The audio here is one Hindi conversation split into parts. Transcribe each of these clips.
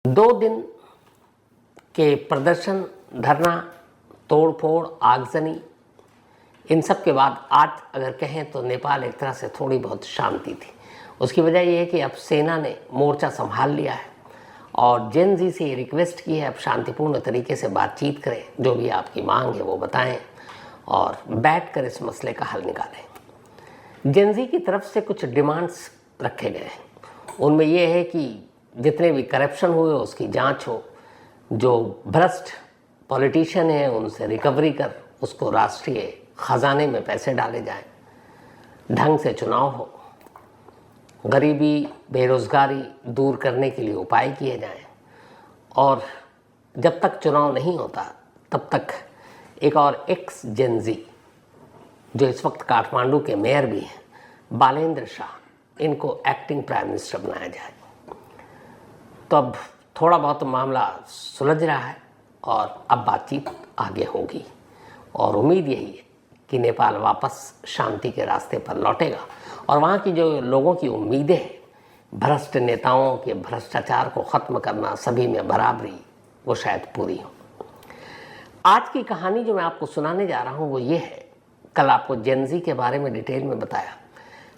2 दिन के प्रदर्शन, धरना, तोड़फोड़, आगजनी, इन सब के बाद आज अगर कहें तो नेपाल एक तरह से थोड़ी बहुत शांति थी। उसकी वजह यह है कि अब सेना ने मोर्चा संभाल लिया है और जेन जी से ये रिक्वेस्ट की है अब शांतिपूर्ण तरीके से बातचीत करें, जो भी आपकी मांग है वो बताएं और बैठकर इस मसले का हल निकालें। जेन जी की तरफ से कुछ डिमांड्स रखे गए हैं। उनमें यह है कि जितने भी करप्शन हुए उसकी जांच हो, जो भ्रष्ट पॉलिटिशियन है उनसे रिकवरी कर उसको राष्ट्रीय खजाने में पैसे डाले जाएं, ढंग से चुनाव हो, गरीबी बेरोजगारी दूर करने के लिए उपाय किए जाएं और जब तक चुनाव नहीं होता तब तक एक और एक्स जेन जी जो इस वक्त काठमांडू के मेयर भी हैं, बालेंद्र शाह, इनको एक्टिंग प्राइम मिनिस्टर बनाया जाए। तो अब थोड़ा बहुत मामला सुलझ रहा है और अब बातचीत आगे होगी और उम्मीद यही है कि नेपाल वापस शांति के रास्ते पर लौटेगा और वहाँ की जो लोगों की उम्मीदें हैं, भ्रष्ट नेताओं के भ्रष्टाचार को ख़त्म करना, सभी में बराबरी, वो शायद पूरी हो। आज की कहानी जो मैं आपको सुनाने जा रहा हूँ वो ये है, कल आपको जेन जी के बारे में डिटेल में बताया,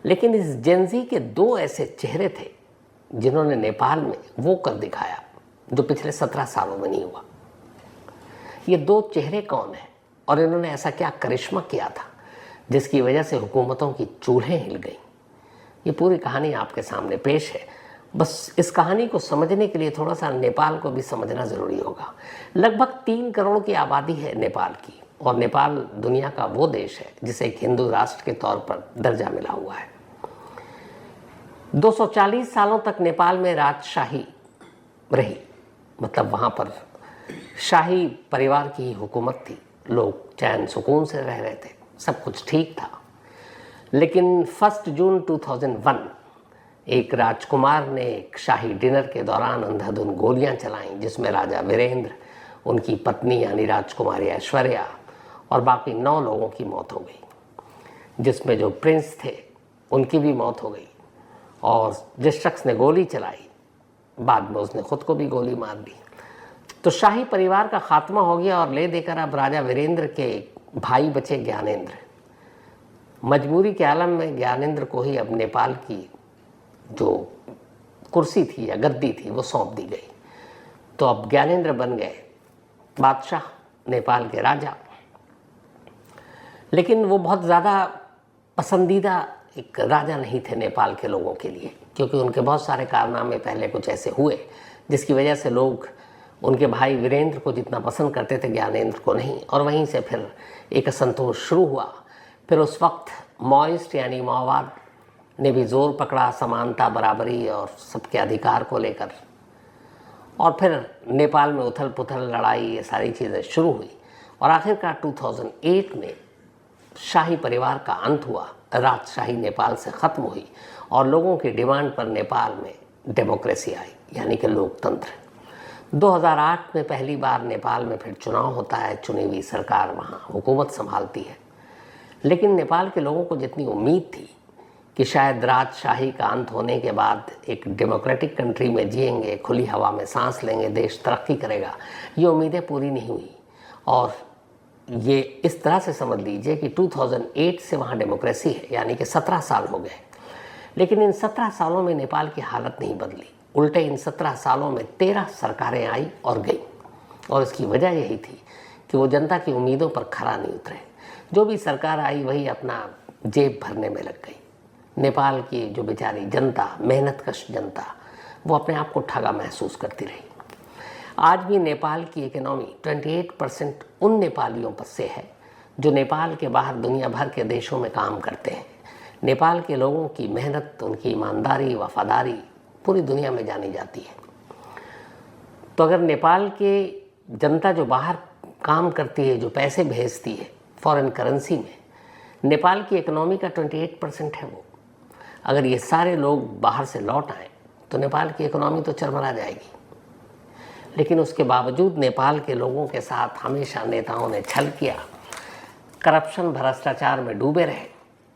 लेकिन इस जेन जी के 2 ऐसे चेहरे थे जिन्होंने नेपाल में वो कर दिखाया जो पिछले 17 सालों में नहीं हुआ। ये 2 चेहरे कौन हैं और इन्होंने ऐसा क्या करिश्मा किया था जिसकी वजह से हुकूमतों की चूल्हें हिल गईं? ये पूरी कहानी आपके सामने पेश है। बस इस कहानी को समझने के लिए थोड़ा सा नेपाल को भी समझना ज़रूरी होगा। लगभग 3 करोड़ की आबादी है नेपाल की और नेपाल दुनिया का वो देश है जिसे एक हिंदू राष्ट्र के तौर पर दर्जा मिला हुआ है। 240 सालों तक नेपाल में राजशाही रही, मतलब वहाँ पर शाही परिवार की हुकूमत थी, लोग चैन सुकून से रह रहे थे, सब कुछ ठीक था। लेकिन 1 जून 2001 एक राजकुमार ने एक शाही डिनर के दौरान अंधाधुंध गोलियां चलाईं जिसमें राजा वीरेंद्र, उनकी पत्नी यानी राजकुमारी ऐश्वर्या और बाकी 9 लोगों की मौत हो गई, जिसमें जो प्रिंस थे उनकी भी मौत हो गई और जिस शख्स ने गोली चलाई बाद में उसने खुद को भी गोली मार दी। तो शाही परिवार का खात्मा हो गया और ले देकर अब राजा वीरेंद्र के भाई बचे ज्ञानेंद्र। मजबूरी के आलम में ज्ञानेंद्र को ही अब नेपाल की जो कुर्सी थी या गद्दी थी वो सौंप दी गई। तो अब ज्ञानेंद्र बन गए बादशाह, नेपाल के राजा। लेकिन वो बहुत ज़्यादा पसंदीदा एक राजा नहीं थे नेपाल के लोगों के लिए, क्योंकि उनके बहुत सारे कारनामे पहले कुछ ऐसे हुए जिसकी वजह से लोग उनके भाई वीरेंद्र को जितना पसंद करते थे ज्ञानेंद्र को नहीं, और वहीं से फिर एक असंतोष शुरू हुआ। फिर उस वक्त माओइस्ट यानी माओवाद ने भी जोर पकड़ा समानता, बराबरी और सबके अधिकार को लेकर, और फिर नेपाल में उथल पुथल, लड़ाई, ये सारी चीज़ें शुरू हुई और आखिरकार 2008 में शाही परिवार का अंत हुआ, राजशाही नेपाल से ख़त्म हुई और लोगों की डिमांड पर नेपाल में डेमोक्रेसी आई, यानी कि लोकतंत्र। 2008 में पहली बार नेपाल में फिर चुनाव होता है, चुनी हुई सरकार वहाँ हुकूमत संभालती है। लेकिन नेपाल के लोगों को जितनी उम्मीद थी कि शायद राजशाही का अंत होने के बाद एक डेमोक्रेटिक कंट्री में जिएंगे, खुली हवा में सांस लेंगे, देश तरक्की करेगा, ये उम्मीदें पूरी नहीं हुई। और ये इस तरह से समझ लीजिए कि 2008 से वहाँ डेमोक्रेसी है, यानी कि 17 साल हो गए। लेकिन इन 17 सालों में नेपाल की हालत नहीं बदली, उल्टे इन 17 सालों में 13 सरकारें आई और गई। और इसकी वजह यही थी कि वो जनता की उम्मीदों पर खरा नहीं उतरे। जो भी सरकार आई वही अपना जेब भरने में लग गई। नेपाल की जो बेचारी जनता, मेहनतकश जनता, वो अपने आप को ठगा महसूस करती रही। आज भी नेपाल की इकोनॉमी 28% उन नेपालियों पर से है जो नेपाल के बाहर दुनिया भर के देशों में काम करते हैं। नेपाल के लोगों की मेहनत, उनकी ईमानदारी, वफादारी पूरी दुनिया में जानी जाती है। तो अगर नेपाल के जनता जो बाहर काम करती है, जो पैसे भेजती है फॉरेन करेंसी में, नेपाल की इकोनॉमी का 28% है वो, अगर ये सारे लोग बाहर से लौट आए तो नेपाल की इकोनॉमी तो चरमरा जाएगी। लेकिन उसके बावजूद नेपाल के लोगों के साथ हमेशा नेताओं ने छल किया, करप्शन, भ्रष्टाचार में डूबे रहे,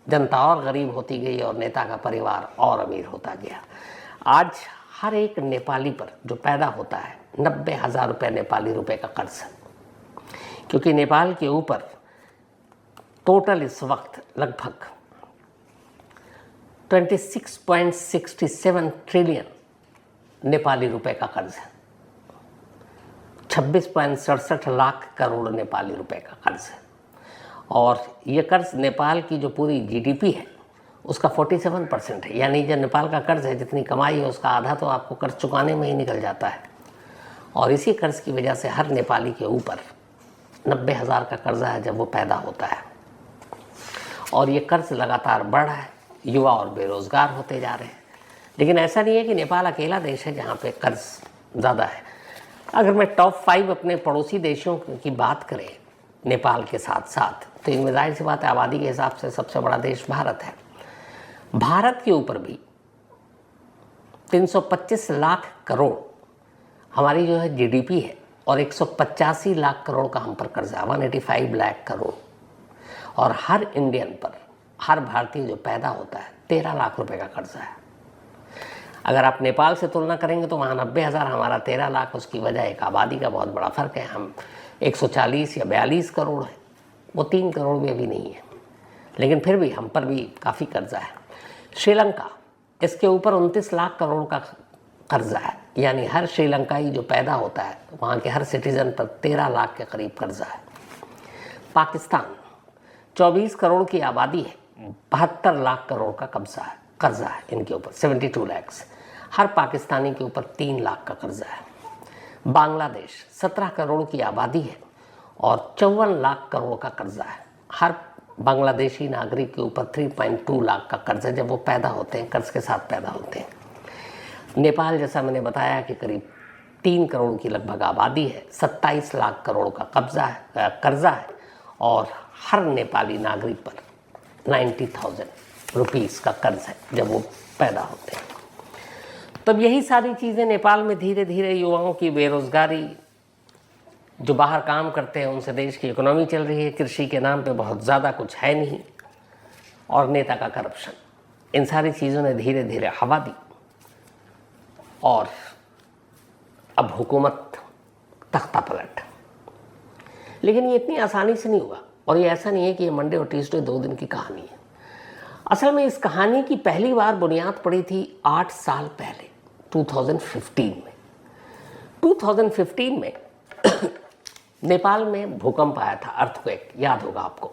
जनता और गरीब होती गई और नेता का परिवार और अमीर होता गया। आज हर एक नेपाली पर जो पैदा होता है 90,000 रुपये नेपाली रुपए का कर्ज है, क्योंकि नेपाल के ऊपर टोटल इस वक्त लगभग 26.67 ट्रिलियन नेपाली रुपए का कर्ज है। 26.67 लाख करोड़ नेपाली रुपए का कर्ज है, और ये कर्ज नेपाल की जो पूरी जीडीपी है उसका 47% है। यानी जो नेपाल का कर्ज है, जितनी कमाई है उसका आधा तो आपको कर्ज चुकाने में ही निकल जाता है। और इसी कर्ज की वजह से हर नेपाली के ऊपर 90,000 का कर्जा है जब वो पैदा होता है, और ये कर्ज लगातार बढ़ रहा है, युवा और बेरोजगार होते जा रहे हैं। लेकिन ऐसा नहीं है कि नेपाल अकेला देश है जहाँ पे कर्ज ज़्यादा है। अगर मैं टॉप 5 अपने पड़ोसी देशों की बात करें नेपाल के साथ साथ, तो इनमें जाहिर सी बात है आबादी के हिसाब से सबसे बड़ा देश भारत है। भारत के ऊपर भी 325 लाख करोड़ हमारी जो है जीडीपी है, और 185 लाख करोड़ का हम पर कर्जा है, 185 लाख करोड़। और हर इंडियन पर, हर भारतीय जो पैदा होता है 13 लाख रुपए का कर्जा है। अगर आप नेपाल से तुलना करेंगे तो वहाँ 90,000, हमारा 13 लाख। उसकी वजह एक आबादी का बहुत बड़ा फ़र्क है। हम 140 या 42 करोड़ है, वो 3 करोड़ में भी नहीं है, लेकिन फिर भी हम पर भी काफ़ी कर्जा है। श्रीलंका, इसके ऊपर 29 लाख करोड़ का कर्जा है। यानी हर श्रीलंकाई जो पैदा होता है वहाँ के हर सिटीज़न पर 13 लाख के करीब कर्जा है। पाकिस्तान 24 करोड़ की आबादी है, 72 लाख करोड़ का कर्जा है इनके ऊपर, 72 लैक्स। हर पाकिस्तानी के ऊपर 3 लाख का कर्जा है। बांग्लादेश 17 करोड़ की आबादी है और 54 लाख करोड़ का कर्जा है। हर बांग्लादेशी नागरिक के ऊपर 3.2 लाख का कर्ज है जब वो पैदा होते हैं, कर्ज के साथ पैदा होते हैं। नेपाल, जैसा मैंने बताया कि करीब 3 करोड़ की लगभग आबादी है, 27 लाख करोड़ का कर्जा है, और हर नेपाली नागरिक पर 90,000 रुपीज़ का कर्ज है जब वो पैदा होते हैं। तब यही सारी चीज़ें नेपाल में धीरे धीरे युवाओं की बेरोज़गारी, जो बाहर काम करते हैं उनसे देश की इकोनॉमी चल रही है, कृषि के नाम पे बहुत ज़्यादा कुछ है नहीं, और नेता का करप्शन, इन सारी चीज़ों ने धीरे धीरे हवा दी, और अब हुकूमत तख्ता पलट। लेकिन ये इतनी आसानी से नहीं हुआ, और ये ऐसा नहीं है कि ये मंडे और ट्यूसडे 2 दिन की कहानी है। असल में इस कहानी की पहली बार बुनियाद पड़ी थी 8 साल पहले, 2015 में। 2015 में नेपाल में भूकंप आया था, अर्थक्वेक, याद होगा आपको,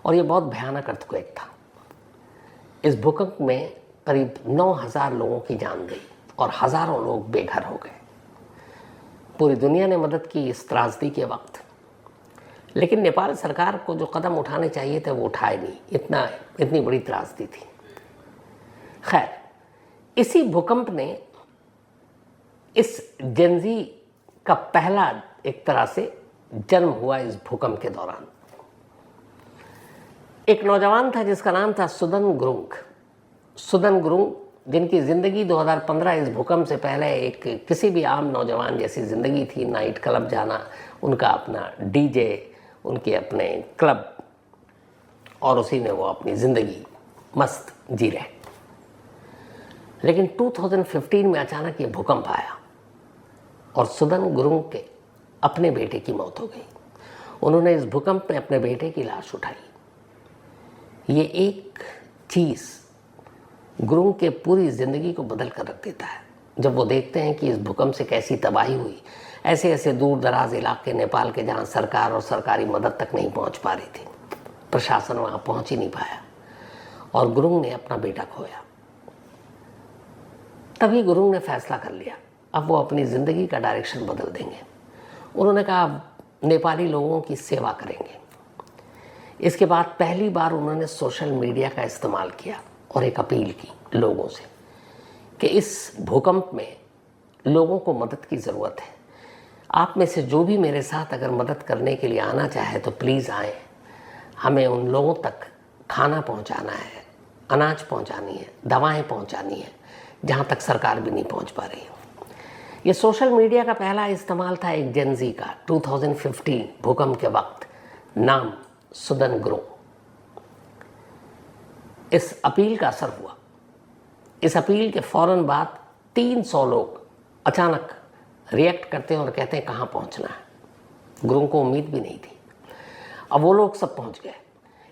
और ये बहुत भयानक अर्थक्वेक था। इस भूकंप में करीब 9,000 लोगों की जान गई और हज़ारों लोग बेघर हो गए। पूरी दुनिया ने मदद की इस त्रासदी के वक्त, लेकिन नेपाल सरकार को जो कदम उठाने चाहिए थे वो उठाए नहीं, इतनी बड़ी त्रासदी थी। खैर, इसी भूकंप ने, इस जेनजी का पहला एक तरह से जन्म हुआ इस भूकंप के दौरान। एक नौजवान था जिसका नाम था सुदन गुरुंग, जिनकी ज़िंदगी 2015 इस भूकंप से पहले एक किसी भी आम नौजवान जैसी ज़िंदगी थी। नाइट क्लब जाना, उनका अपना डीजे, उनके अपने क्लब, और उसी में वो अपनी ज़िंदगी मस्त जी रहे। लेकिन 2015 में अचानक ये भूकंप आया और सुदन गुरुंग के अपने बेटे की मौत हो गई। उन्होंने इस भूकंप में अपने बेटे की लाश उठाई। ये एक चीज़ गुरुंग के पूरी ज़िंदगी को बदल कर रख देता है। जब वो देखते हैं कि इस भूकंप से कैसी तबाही हुई, ऐसे ऐसे दूर दराज इलाके नेपाल के जहाँ सरकार और सरकारी मदद तक नहीं पहुँच पा रही थी, प्रशासन वहाँ पहुँच ही नहीं पाया, और गुरुंग ने अपना बेटा खोया। तभी गुरुंग ने फैसला कर लिया, अब वो अपनी ज़िंदगी का डायरेक्शन बदल देंगे। उन्होंने कहा नेपाली लोगों की सेवा करेंगे। इसके बाद पहली बार उन्होंने सोशल मीडिया का इस्तेमाल किया और एक अपील की लोगों से कि इस भूकंप में लोगों को मदद की ज़रूरत है। आप में से जो भी मेरे साथ अगर मदद करने के लिए आना चाहे तो प्लीज़ आएँ। हमें उन लोगों तक खाना पहुंचाना है, अनाज पहुंचानी है, दवाएं पहुंचानी है, जहां तक सरकार भी नहीं पहुंच पा रही है। ये सोशल मीडिया का पहला इस्तेमाल था एक जेनजी का 2015 भूकंप के वक्त, नाम सुदन गुरुंग। इस अपील का असर हुआ। इस अपील के फ़ौरन बाद 300 लोग अचानक रिएक्ट करते हैं और कहते हैं कहाँ पहुँचना है। गुरुंग को उम्मीद भी नहीं थी। अब वो लोग सब पहुँच गए।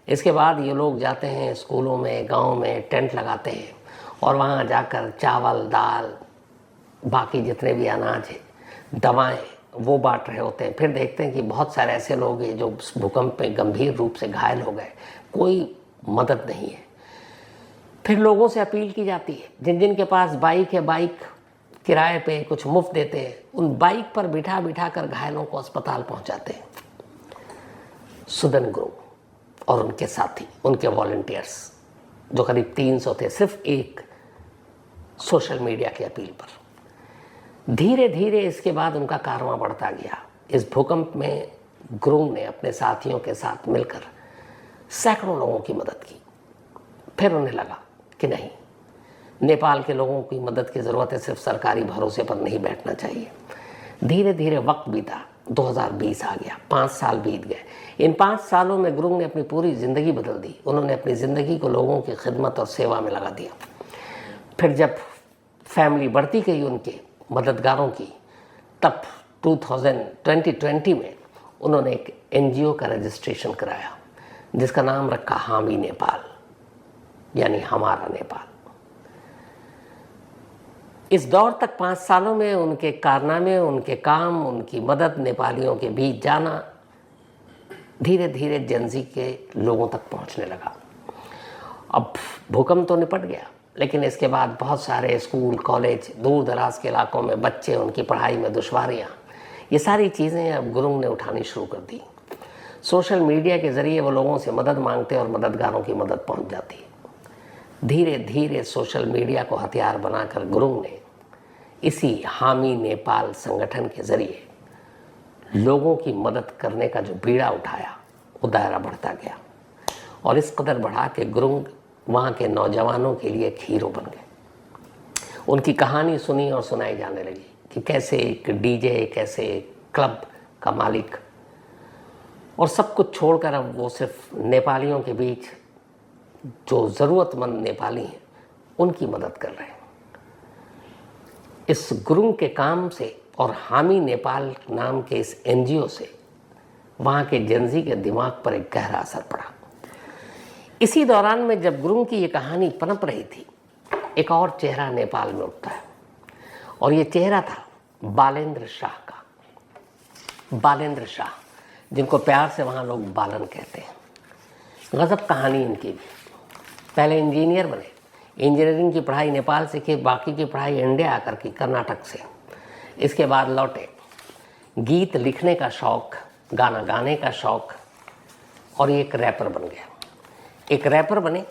इसके बाद ये लोग जाते हैं स्कूलों में, गांव में टेंट लगाते हैं और वहाँ जाकर चावल, दाल, बाकी जितने भी अनाज है, दवाएं वो बांट रहे होते हैं। फिर देखते हैं कि बहुत सारे ऐसे लोग हैं जो भूकंप में गंभीर रूप से घायल हो गए, कोई मदद नहीं है। फिर लोगों से अपील की जाती है, जिन जिन के पास बाइक है बाइक किराए पे कुछ मुफ्त देते हैं, उन बाइक पर बिठा बिठा कर घायलों को अस्पताल पहुंचाते हैं। सुदन गुरुंग और उनके साथी, उनके वॉलंटियर्स जो करीब 300 थे, सिर्फ एक सोशल मीडिया की अपील पर। धीरे धीरे इसके बाद उनका कारवां बढ़ता गया। इस भूकंप में गुरुंग ने अपने साथियों के साथ मिलकर सैकड़ों लोगों की मदद की। फिर उन्हें लगा कि नहीं, नेपाल के लोगों की मदद की ज़रूरत है, सिर्फ सरकारी भरोसे पर नहीं बैठना चाहिए। धीरे धीरे वक्त बीता, 2020 आ गया, 5 साल बीत गए। इन 5 सालों में गुरुंग ने अपनी पूरी ज़िंदगी बदल दी। उन्होंने अपनी ज़िंदगी को लोगों की खिदमत और सेवा में लगा दिया। फिर जब फैमिली बढ़ती गई उनके मददगारों की, तब 2020 में उन्होंने एक NGO का रजिस्ट्रेशन कराया जिसका नाम रखा हामी नेपाल, यानी हमारा नेपाल। इस दौर तक 5 सालों में उनके कारनामे, उनके काम, उनकी मदद नेपालियों के बीच जाना धीरे धीरे जेनजी के लोगों तक पहुंचने लगा। अब भूकंप तो निपट गया, लेकिन इसके बाद बहुत सारे स्कूल, कॉलेज, दूर दराज के इलाकों में बच्चे, उनकी पढ़ाई में दुश्वारियाँ, ये सारी चीज़ें अब गुरुंग ने उठानी शुरू कर दी। सोशल मीडिया के ज़रिए वो लोगों से मदद मांगते और मददगारों की मदद पहुंच जाती। धीरे धीरे सोशल मीडिया को हथियार बनाकर गुरुंग ने इसी हामी नेपाल संगठन के ज़रिए लोगों की मदद करने का जो बीड़ा उठाया, वो दायरा बढ़ता गया और इस कदर बढ़ा कि गुरुंग वहाँ के नौजवानों के लिए एक हीरो बन गए। उनकी कहानी सुनी और सुनाई जाने लगी कि कैसे एक DJ, कैसे एक क्लब का मालिक, और सब कुछ छोड़कर अब वो सिर्फ नेपालियों के बीच जो ज़रूरतमंद नेपाली हैं उनकी मदद कर रहे हैं। इस गुरुंग के काम से और हामी नेपाल नाम के इस NGO से वहाँ के जेनजी के दिमाग पर एक गहरा असर पड़ा। इसी दौरान में जब गुरुंग की ये कहानी पनप रही थी, एक और चेहरा नेपाल में उठता है और ये चेहरा था बालेंद्र शाह का। बालेंद्र शाह, जिनको प्यार से वहाँ लोग बालन कहते हैं। गजब कहानी इनकी भी। पहले इंजीनियर बने, इंजीनियरिंग की पढ़ाई नेपाल से की, बाकी की पढ़ाई इंडिया आकर की, कर्नाटक से। इसके बाद लौटे, गीत लिखने का शौक़, गाना गाने का शौक़, और ये एक रैपर बन गया। एक रैपर बने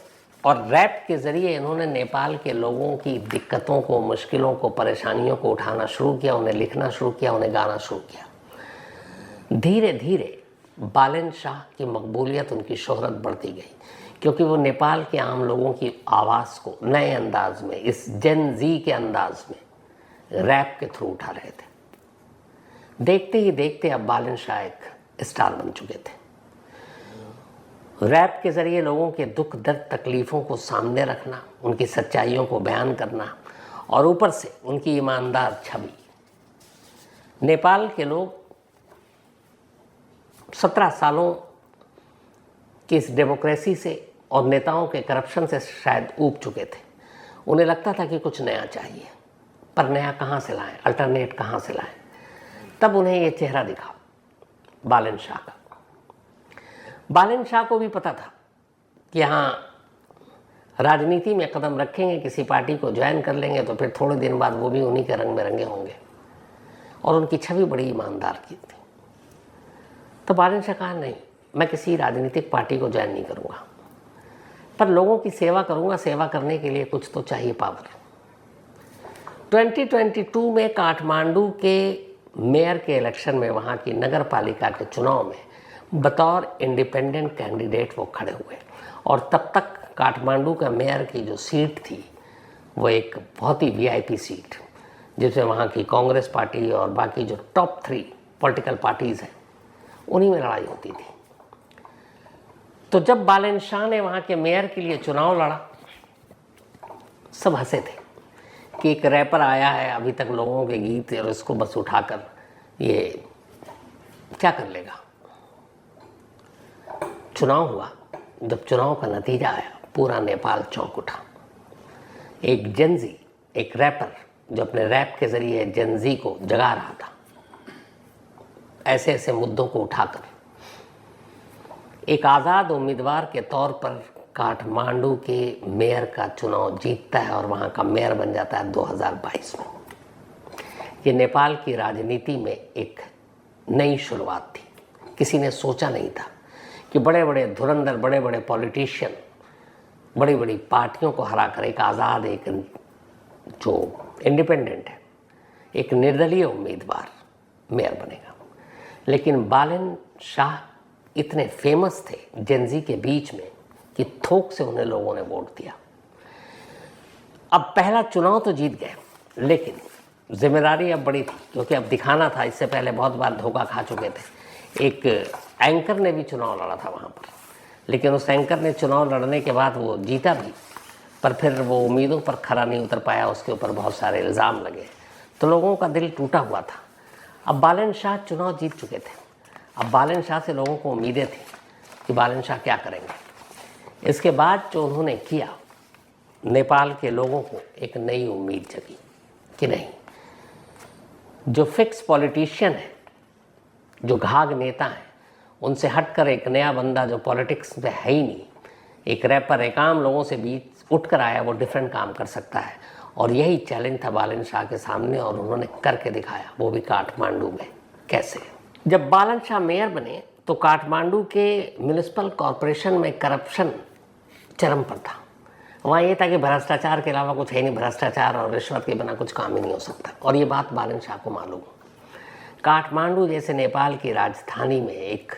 और रैप के ज़रिए इन्होंने नेपाल के लोगों की दिक्कतों को, मुश्किलों को, परेशानियों को उठाना शुरू किया, उन्हें लिखना शुरू किया, उन्हें गाना शुरू किया। धीरे धीरे बालेंद्र शाह की मकबूलियत, उनकी शोहरत बढ़ती गई, क्योंकि वो नेपाल के आम लोगों की आवाज़ को नए अंदाज में, इस जेन जी के अंदाज में रैप के थ्रू उठा रहे थे। देखते ही देखते अब बालेंद्र शाह एक स्टार बन चुके थे। रैप के ज़रिए लोगों के दुख, दर्द, तकलीफ़ों को सामने रखना, उनकी सच्चाइयों को बयान करना, और ऊपर से उनकी ईमानदार छवि। नेपाल के लोग 17 सालों की इस डेमोक्रेसी से और नेताओं के करप्शन से शायद ऊब चुके थे। उन्हें लगता था कि कुछ नया चाहिए, पर नया कहाँ से लाएं, अल्टरनेट कहाँ से लाएं। तब उन्हें ये चेहरा दिखा बालेंद्र शाह का। बालेंद्र शाह को भी पता था कि यहाँ राजनीति में कदम रखेंगे, किसी पार्टी को ज्वाइन कर लेंगे तो फिर थोड़े दिन बाद वो भी उन्हीं के रंग में रंगे होंगे, और उनकी छवि बड़ी ईमानदार की थी। तो बालेंद्र शाह कहा, नहीं, मैं किसी राजनीतिक पार्टी को ज्वाइन नहीं करूँगा, पर लोगों की सेवा करूँगा। सेवा करने के लिए कुछ तो चाहिए पावर। 2022 में काठमांडू के मेयर के इलेक्शन में, वहाँ की नगर पालिका के चुनाव में बतौर इंडिपेंडेंट कैंडिडेट वो खड़े हुए, और तब तक काठमांडू का मेयर की जो सीट थी वो एक बहुत ही VIP सीट, जिसमें वहाँ की कांग्रेस पार्टी और बाकी जो टॉप 3 पॉलिटिकल पार्टीज़ हैं उन्हीं में लड़ाई होती थी। तो जब बालेंद्र शाह ने वहाँ के मेयर के लिए चुनाव लड़ा, सब हंसे थे कि एक रैपर आया है अभी तक लोगों के गीत और इसको बस उठाकर ये क्या कर लेगा। चुनाव हुआ, जब चुनाव का नतीजा आया पूरा नेपाल चौंक उठा। एक जेनजी, एक रैपर जो अपने रैप के जरिए जेनजी को जगा रहा था, ऐसे ऐसे मुद्दों को उठाकर एक आज़ाद उम्मीदवार के तौर पर काठमांडू के मेयर का चुनाव जीतता है और वहाँ का मेयर बन जाता है 2022 में। ये नेपाल की राजनीति में एक नई शुरुआत थी। किसी ने सोचा नहीं था कि बड़े बड़े धुरंधर, बड़े बड़े पॉलिटिशियन, बड़ी बड़ी पार्टियों को हराकर एक आज़ाद, एक जो इंडिपेंडेंट है, एक निर्दलीय उम्मीदवार मेयर बनेगा। लेकिन बालन शाह इतने फेमस थे जेनजी के बीच में कि थोक से उन्हें लोगों ने वोट दिया। अब पहला चुनाव तो जीत गए, लेकिन जिम्मेदारी अब बड़ी थी, क्योंकि अब दिखाना था। इससे पहले बहुत बार धोखा खा चुके थे। एक एंकर ने भी चुनाव लड़ा था वहाँ पर, लेकिन उस एंकर ने चुनाव लड़ने के बाद वो जीता भी, पर फिर वो उम्मीदों पर खरा नहीं उतर पाया। उसके ऊपर बहुत सारे इल्ज़ाम लगे, तो लोगों का दिल टूटा हुआ था। अब बालन शाह चुनाव जीत चुके थे। अब बालन शाह से लोगों को उम्मीदें थी कि बालन शाह क्या करेंगे। इसके बाद जो उन्होंने किया, नेपाल के लोगों को एक नई उम्मीद जगी कि नहीं, जो फिक्स पॉलिटिशियन है, जो घाघ नेता हैं, उनसे हटकर एक नया बंदा जो पॉलिटिक्स में है ही नहीं, एक रैपर, एक आम लोगों से बीच उठकर आया, वो डिफरेंट काम कर सकता है। और यही चैलेंज था बालन शाह के सामने, और उन्होंने करके दिखाया, वो भी काठमांडू में। कैसे? जब बालन शाह मेयर बने तो काठमांडू के म्यूनिसिपल कॉरपोरेशन में करप्शन चरम पर था। वहाँ ये था कि भ्रष्टाचार के अलावा कुछ है नहीं, भ्रष्टाचार और रिश्वत के बिना कुछ काम ही नहीं हो सकता। और ये बात बालन शाह को मालूम। काठमांडू जैसे नेपाल की राजधानी में एक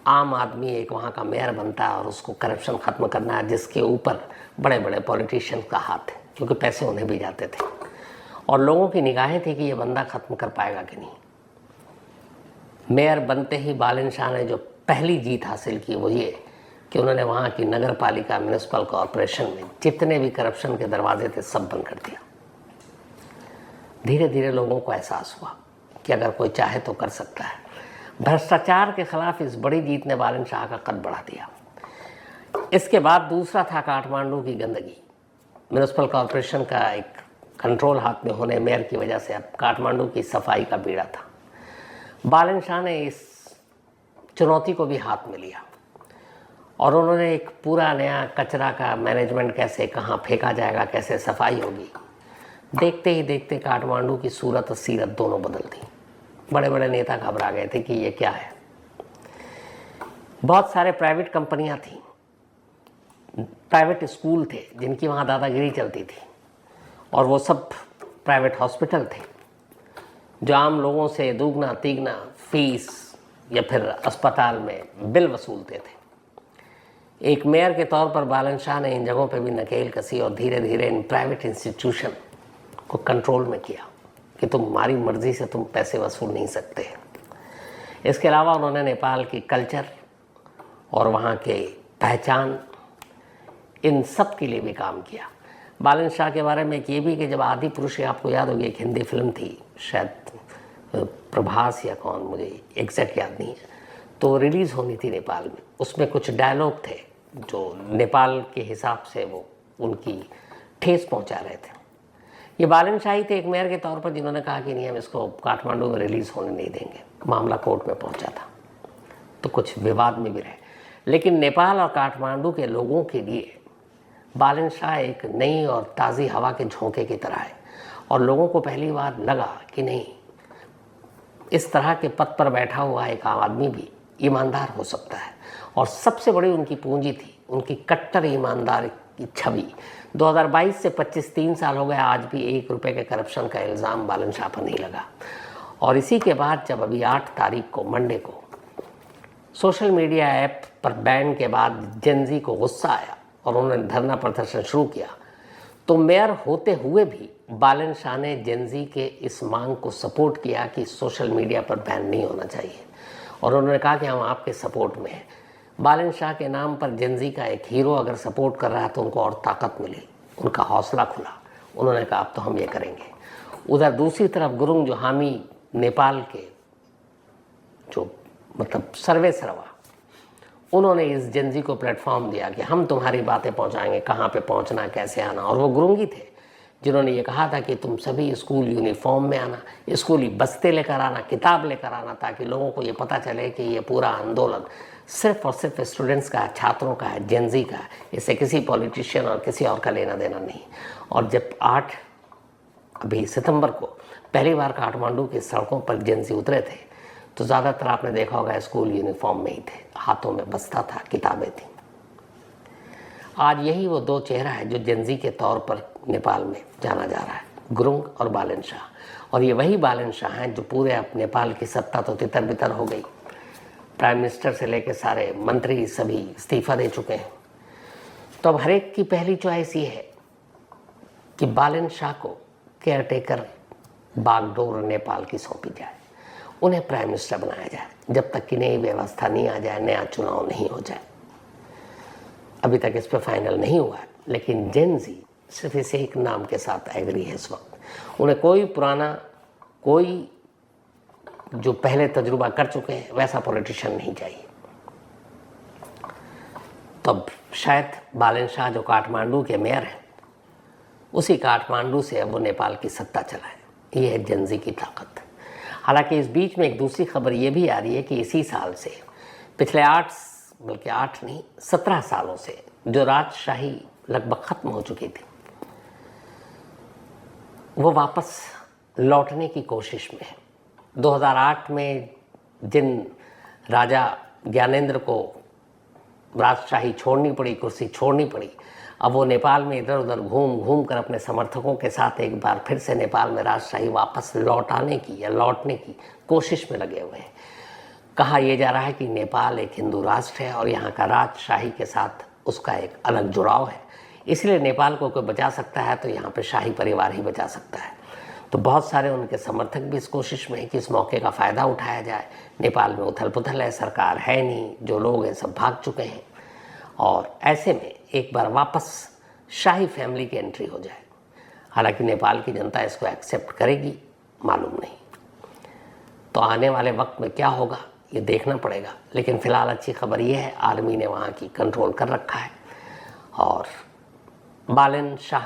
आम आदमी एक वहाँ का मेयर बनता है और उसको करप्शन ख़त्म करना है, जिसके ऊपर बड़े बड़े पॉलिटिशियन का हाथ है, क्योंकि पैसे उन्हें भी जाते थे। और लोगों की निगाहें थी कि ये बंदा ख़त्म कर पाएगा कि नहीं। मेयर बनते ही बालन शाह ने जो पहली जीत हासिल की वो ये कि उन्होंने वहाँ की नगर पालिका म्यूनिसिपल कॉरपोरेशन में जितने भी करप्शन के दरवाजे थे सब बंद कर दिया। धीरे धीरे लोगों को एहसास हुआ कि अगर कोई चाहे तो कर सकता है। भ्रष्टाचार के खिलाफ इस बड़ी जीत ने बालन शाह का कद बढ़ा दिया। इसके बाद दूसरा था काठमांडू की गंदगी। म्यूनिसिपल कॉरपोरेशन का एक कंट्रोल हाथ में होने मेयर की वजह से अब काठमांडू की सफाई का बीड़ा था। बालन शाह ने इस चुनौती को भी हाथ में लिया और उन्होंने एक पूरा नया कचरा का मैनेजमेंट, कैसे कहाँ फेंका जाएगा, कैसे सफाई होगी। देखते ही देखते काठमांडू की सूरत और सीरत दोनों बदल दी। बड़े बड़े नेता घबरा गए थे कि ये क्या है। बहुत सारे प्राइवेट कंपनियां थीं, प्राइवेट स्कूल थे जिनकी वहाँ दादागिरी चलती थी, और वो सब प्राइवेट हॉस्पिटल थे जो आम लोगों से दुगना तिगना फीस या फिर अस्पताल में बिल वसूलते थे। एक मेयर के तौर पर बालन शाह ने इन जगहों पे भी नकेल कसी और धीरे धीरे इन प्राइवेट इंस्टीट्यूशन को कंट्रोल में किया कि तुम्हारी मर्जी से तुम पैसे वसूल नहीं सकते। इसके अलावा उन्होंने नेपाल की कल्चर और वहाँ के पहचान, इन सब के लिए भी काम किया। बालन शाह के बारे में एक ये भी कि जब आदि पुरुष, आपको याद होगी, एक हिंदी फिल्म थी, शायद प्रभास या कौन, मुझे एग्जैक्ट याद नहीं है, तो रिलीज़ होनी थी नेपाल में। उसमें कुछ डायलॉग थे जो नेपाल के हिसाब से वो उनकी ठेस पहुंचा रहे थे। ये बालन शाही थे एक मेयर के तौर पर जिन्होंने कहा कि नहीं, हम इसको काठमांडू में रिलीज़ होने नहीं देंगे। मामला कोर्ट में पहुंचा था तो कुछ विवाद में भी रहे। लेकिन नेपाल और काठमांडू के लोगों के लिए बालन शाह एक नई और ताज़ी हवा के झोंके की तरह है, और लोगों को पहली बार लगा कि नहीं, इस तरह के पद पर बैठा हुआ एक आम आदमी भी ईमानदार हो सकता है। और सबसे बड़ी उनकी पूंजी थी उनकी कट्टर ईमानदार की छवि। 2022 से 25 3 साल हो गए, आज भी 1 रुपये के करप्शन का इल्ज़ाम बालन शाह पर नहीं लगा। और इसी के बाद जब अभी 8 तारीख को, मंडे को, सोशल मीडिया ऐप पर बैन के बाद जेनजी को गुस्सा आया और उन्होंने धरना प्रदर्शन शुरू किया, तो मेयर होते हुए भी बालन शाह ने जेनजी के इस मांग को सपोर्ट किया कि सोशल मीडिया पर बैन नहीं होना चाहिए। और उन्होंने कहा कि हम आपके सपोर्ट में हैं। बालन शाह के नाम पर जेनजी का एक हीरो अगर सपोर्ट कर रहा है तो उनको और ताकत मिली, उनका हौसला खुला, उन्होंने कहा अब तो हम ये करेंगे। उधर दूसरी तरफ गुरुंग जो हामी नेपाल के जो मतलब सर्वे सर्वा, उन्होंने इस जेनजी को प्लेटफॉर्म दिया कि हम तुम्हारी बातें पहुंचाएंगे, कहाँ पे पहुंचना, कैसे आना। और वो गुरुंगी थे जिन्होंने ये कहा था कि तुम सभी स्कूल यूनिफॉर्म में आना, स्कूली बस्ते लेकर आना, किताब लेकर आना, ताकि लोगों को ये पता चले कि ये पूरा आंदोलन सिर्फ और सिर्फ स्टूडेंट्स का है, छात्रों का है, जेनजी का है, इससे किसी पॉलिटिशियन और किसी और का लेना देना नहीं। और जब 8 अभी सितंबर को पहली बार काठमांडू की सड़कों पर जेनजी उतरे थे तो ज़्यादातर आपने देखा होगा स्कूल यूनिफॉर्म में ही थे, हाथों में बस्ता था, किताबें थी। आज यही वो दो चेहरा है जो जेनजी के तौर पर नेपाल में जाना जा रहा है, गुरुंग और बालन शाह। और ये वही बालन शाह हैं जो पूरे अब नेपाल की सत्ता तो तितर बितर हो गई, प्राइम मिनिस्टर से लेकर सारे मंत्री सभी इस्तीफा दे चुके हैं। तो अब हर एक की पहली चॉइस ये है कि बालन शाह को केयरटेकर बागडोर नेपाल की सौंपी जाए, उन्हें प्राइम मिनिस्टर बनाया जाए जब तक कि नई व्यवस्था नहीं आ जाए, नया चुनाव नहीं हो जाए। अभी तक इस पर फाइनल नहीं हुआ है, लेकिन जेनजी सिर्फ इस एक नाम के साथ एग्री है इस वक्त। उन्हें कोई पुराना, कोई जो पहले तजुर्बा कर चुके हैं वैसा पॉलिटिशियन नहीं चाहिए। तब शायद बालन शाह जो काठमांडू के मेयर हैं, उसी काठमांडू से अब वो नेपाल की सत्ता चलाए। ये है जेनजी की ताकत। हालांकि इस बीच में एक दूसरी खबर ये भी आ रही है कि इसी साल से पिछले 8 नहीं 17 सालों से जो राजशाही लगभग खत्म हो चुकी थी, वो वापस लौटने की कोशिश में है। 2008 में जिन राजा ज्ञानेंद्र को राजशाही छोड़नी पड़ी, कुर्सी छोड़नी पड़ी, अब वो नेपाल में इधर उधर घूम कर अपने समर्थकों के साथ एक बार फिर से नेपाल में राजशाही वापस लौटाने की या लौटने की कोशिश में लगे हुए हैं। कहा यह जा रहा है कि नेपाल एक हिंदू राष्ट्र है और यहाँ का राजशाही के साथ उसका एक अलग जुड़ाव है, इसलिए नेपाल को कोई बचा सकता है तो यहाँ पे शाही परिवार ही बचा सकता है। तो बहुत सारे उनके समर्थक भी इस कोशिश में है कि इस मौके का फ़ायदा उठाया जाए। नेपाल में उथल पुथल है, सरकार है नहीं, जो लोग हैं सब भाग चुके हैं, और ऐसे में एक बार वापस शाही फैमिली की एंट्री हो जाए। हालांकि नेपाल की जनता इसको एक्सेप्ट करेगी मालूम नहीं। तो आने वाले वक्त में क्या होगा ये देखना पड़ेगा। लेकिन फ़िलहाल अच्छी खबर ये है, आर्मी ने वहाँ की कंट्रोल कर रखा है और बालन शाह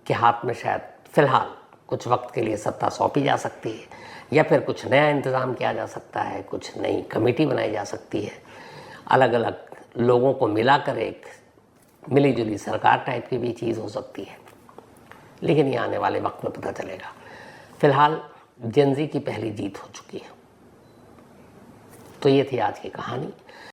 के हाथ में शायद फ़िलहाल कुछ वक्त के लिए सत्ता सौंपी जा सकती है, या फिर कुछ नया इंतज़ाम किया जा सकता है, कुछ नई कमेटी बनाई जा सकती है, अलग अलग लोगों को मिलाकर एक मिली जुली सरकार टाइप की भी चीज़ हो सकती है। लेकिन ये आने वाले वक्त में पता चलेगा। फ़िलहाल जेनजी की पहली जीत हो चुकी है। तो ये थी आज की कहानी।